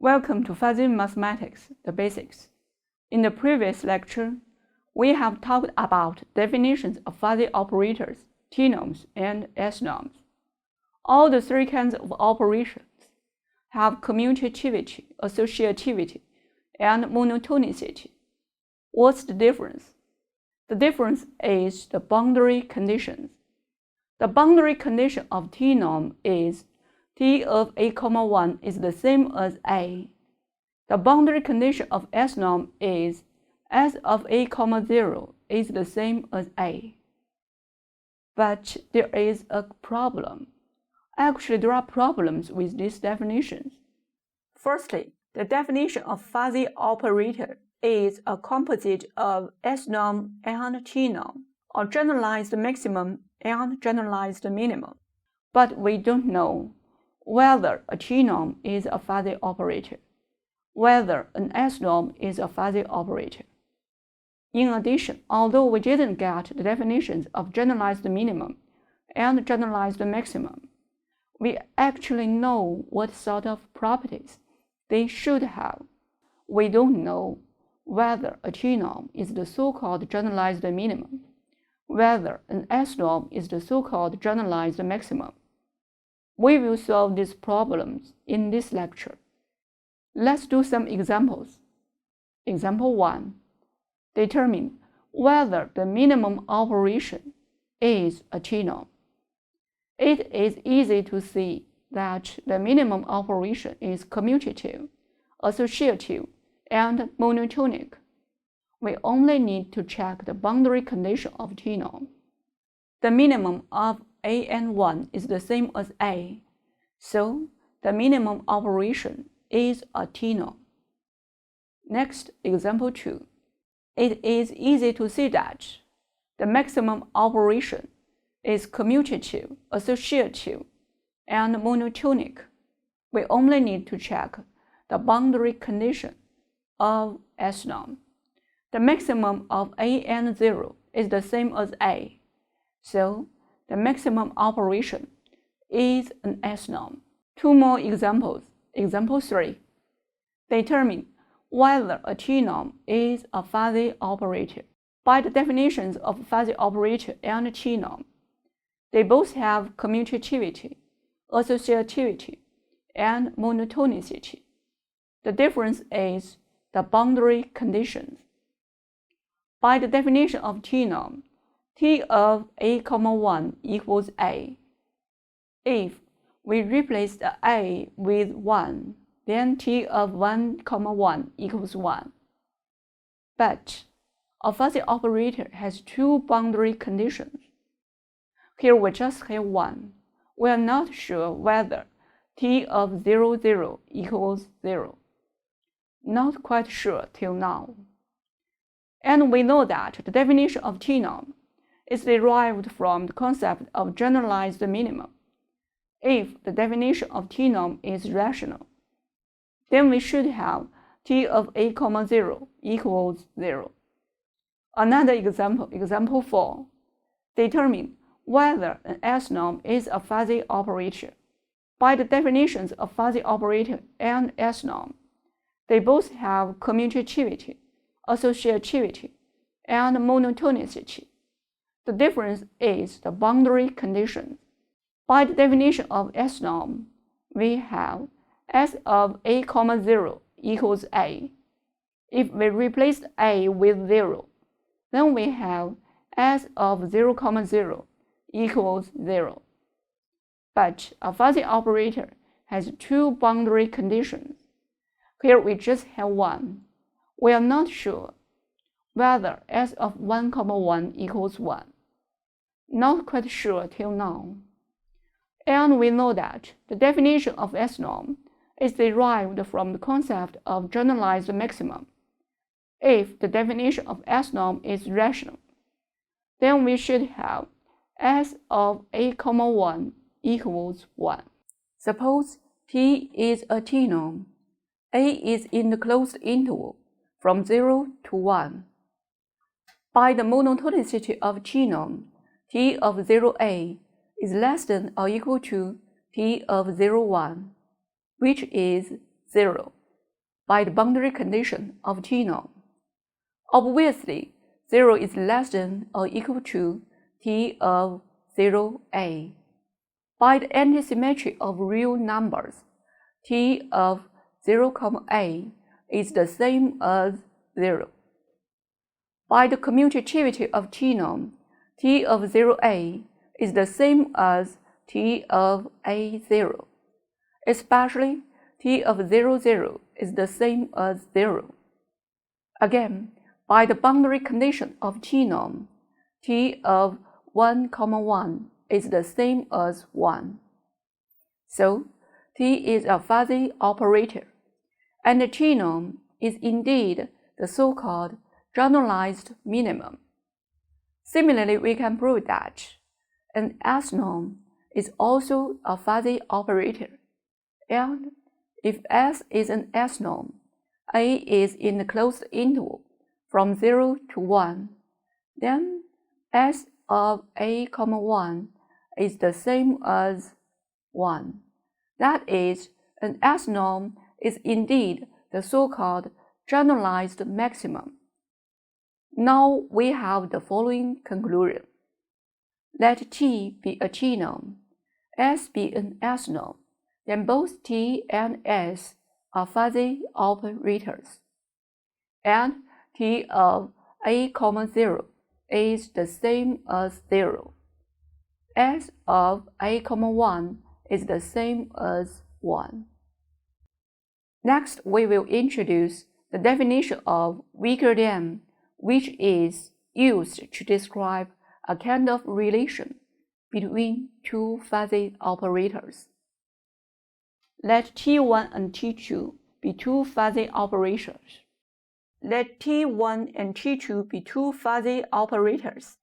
Welcome to Fuzzy Mathematics, the basics. In the previous lecture, we have talked about definitions of fuzzy operators, T-norms and S-norms. All the three kinds of operations have commutativity, associativity, and monotonicity. What's the difference? The difference is the boundary conditions. The boundary condition of T-norm is T of a, 1 is the same as A. The boundary condition of S-norm is S of a, 0 is the same as A. But there is a problem. Actually, there are problems with these definitions. Firstly, the definition of fuzzy operator is a composite of S-norm and T-norm, or generalized maximum and generalized minimum. But we don't know whether a T-norm is a fuzzy operator, whether an S-norm is a fuzzy operator. In addition, although we didn't get the definitions of generalized minimum and generalized maximum, we actually know what sort of properties they should have. We don't know whether a T-norm is the so-called generalized minimum, whether an S-norm is the so-called generalized maximum. We will solve these problems in this lecture. Let's do some examples. Example 1. Determine whether the minimum operation is a T-norm. It is easy to see that the minimum operation is commutative, associative, and monotonic. We only need to check the boundary condition of T-norm. The minimum of an1 is the same as A, so the minimum operation is a T-norm. Next, example 2. It is easy to see that the maximum operation is commutative, associative, and monotonic. We only need to check the boundary condition of S-norm. The maximum of an0 is the same as A, so the maximum operation is an S-norm. Two more examples. Example 3. Determine whether a T-norm is a fuzzy operator. By the definitions of fuzzy operator and T-norm, they both have commutativity, associativity, and monotonicity. The difference is the boundary conditions. By the definition of T-norm, T of a, 1 equals A. If we replace the A with 1, then T of 1, 1 equals 1. But a fuzzy operator has two boundary conditions. Here we just have one. We are not sure whether T of 0, 0 equals 0. Not quite sure till now. And we know that the definition of T-norm is derived from the concept of generalized minimum. If the definition of T-norm is rational, then we should have T of a, 0 equals 0. Another example, example 4. Determine whether an S-norm is a fuzzy operator. By the definitions of fuzzy operator and S-norm, they both have commutativity, associativity, and monotonicity. The difference is the boundary conditions. By the definition of S-norm, we have S of a, 0 equals A. If we replace A with 0, then we have S of 0, 0 equals 0. But a fuzzy operator has two boundary conditions. Here we just have one. We are not sure whether S of 1, 1 equals 1. Not quite sure till now. And we know that the definition of S-norm is derived from the concept of generalized maximum. If the definition of S-norm is rational, then we should have S of a, 1 equals 1. Suppose T is a T-norm. A is in the closed interval from 0 to 1. By the monotonicity of T-norm, T of 0A is less than or equal to T of 0, 1, which is 0. by the boundary condition of T norm. Obviously, 0 is less than or equal to T of 0a. By the antisymmetry of real numbers, T of 0,a is the same as 0. By the commutativity of T norm, T of 0a is the same as T of a0, especially T of 00 is the same as 0. Again, by the boundary condition of T norm, T of 1,1 is the same as 1. So, T is a fuzzy operator, and the T norm is indeed the so-called generalized minimum. Similarly, we can prove that an S norm is also a fuzzy operator, and if S is an S norm, A is in the closed interval from 0 to 1, then S of A,1 is the same as 1. That is, an S norm is indeed the so-called generalized maximum. Now we have the following conclusion. Let T be a T norm, S be an S norm, then both T and S are fuzzy operators, and T of A,0 is the same as 0. S of A,1 is the same as 1. Next, we will introduce the definition of weaker than, which is used to describe a kind of relation between two fuzzy operators. Let T1 and T2 be two fuzzy operators. Let T1 and T2 be two fuzzy operators.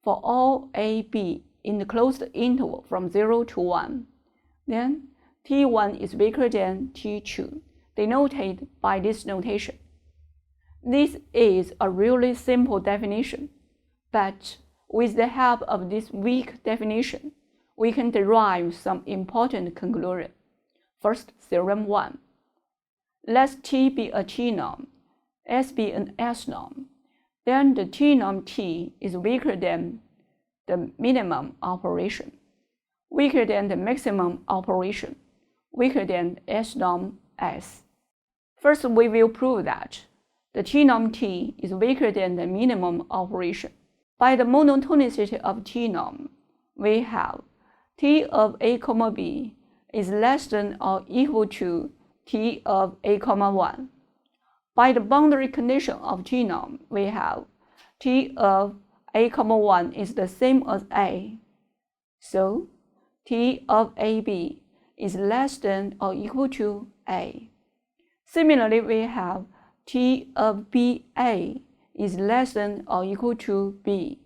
For all A, B in the closed interval from 0 to 1, then T1 is weaker than T2, denoted by this notation. This is a really simple definition, but with the help of this weak definition, we can derive some important conclusion. First, theorem 1. Let T be a T norm, S be an S norm, then the T norm T is weaker than the minimum operation, weaker than the maximum operation, weaker than S norm S. First, we will prove that the T norm T is weaker than the minimum operation. By the monotonicity of T norm, we have T of A, B is less than or equal to T of A,1. By the boundary condition of T norm, we have T of A,1 is the same as A. So, T of AB is less than or equal to A. Similarly, we have T of BA is less than or equal to B.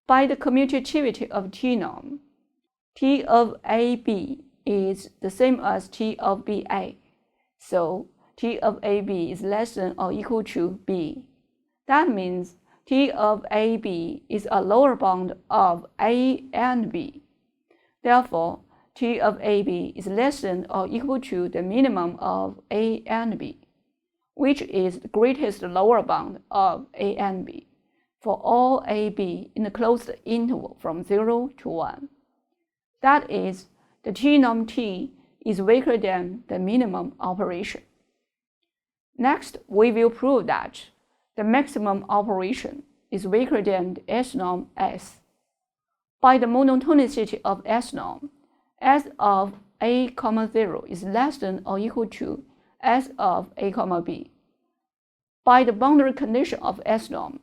By the commutativity of T norm, T of AB is the same as T of BA. So, T of AB is less than or equal to B. That means T of AB is a lower bound of A and B. Therefore, T of AB is less than or equal to the minimum of A and B, which is the greatest lower bound of A and B for all AB in the closed interval from 0 to 1. That is, the T norm T is weaker than the minimum operation. Next, we will prove that the maximum operation is weaker than the S norm S. By the monotonicity of S norm, S of A, 0 is less than or equal to S of A, B. By the boundary condition of S norm,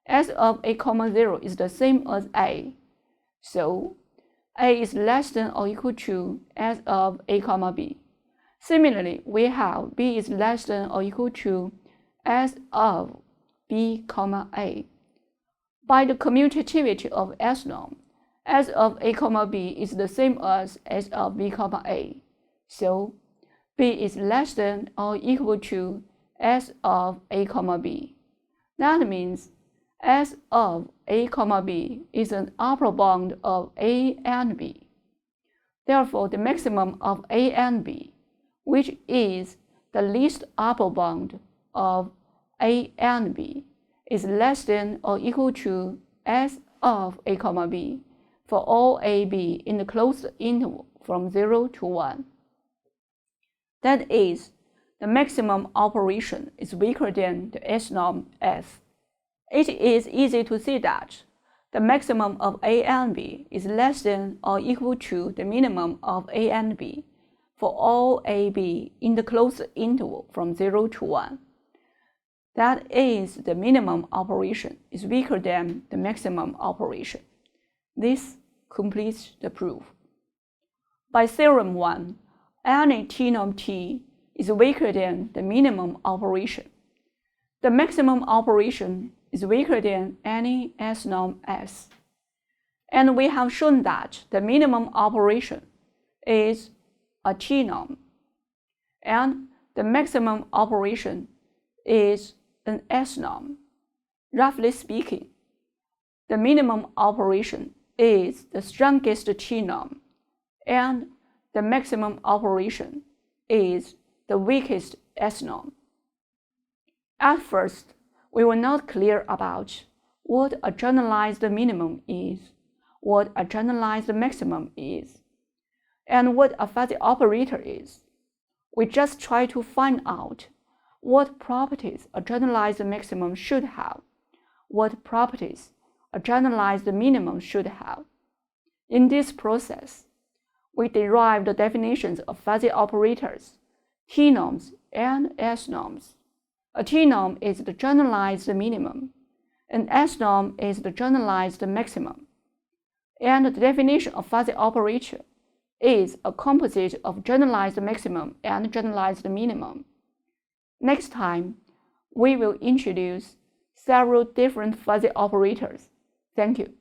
S of A, 0 is the same as A. So, A is less than or equal to S of A, B. Similarly, we have B is less than or equal to S of B, A. By the commutativity of S norm, S of A, B is the same as S of B, A. So, B is less than or equal to S of A, B. That means S of A, B is an upper bound of A and B. Therefore, the maximum of A and B, which is the least upper bound of a and b is less than or equal to S of a comma b for all a, b in the closed interval from 0 to 1. That is, the maximum operation is weaker than the S norm S. It is easy to see that the maximum of a and b is less than or equal to the minimum of a and b for all a, b in the closed interval from 0 to 1. That is, the minimum operation is weaker than the maximum operation. This completes the proof. By theorem 1, any t norm t is weaker than the minimum operation. The maximum operation is weaker than any S norm S. And we have shown that the minimum operation is a t norm, and the maximum operation is an S norm. Roughly speaking, the minimum operation is the strongest t norm, and the maximum operation is the weakest S norm. At first, we were not clear about what a generalized minimum is, what a generalized maximum is, and what a fuzzy operator is. We just try to find out what properties a generalized maximum should have, what properties a generalized minimum should have. In this process, we derived the definitions of fuzzy operators, t norms and S norms. A t norm is the generalized minimum, and S norm is the generalized maximum. And the definition of fuzzy operator is a composite of generalized maximum and generalized minimum. Next time, we will introduce several different fuzzy operators. Thank you.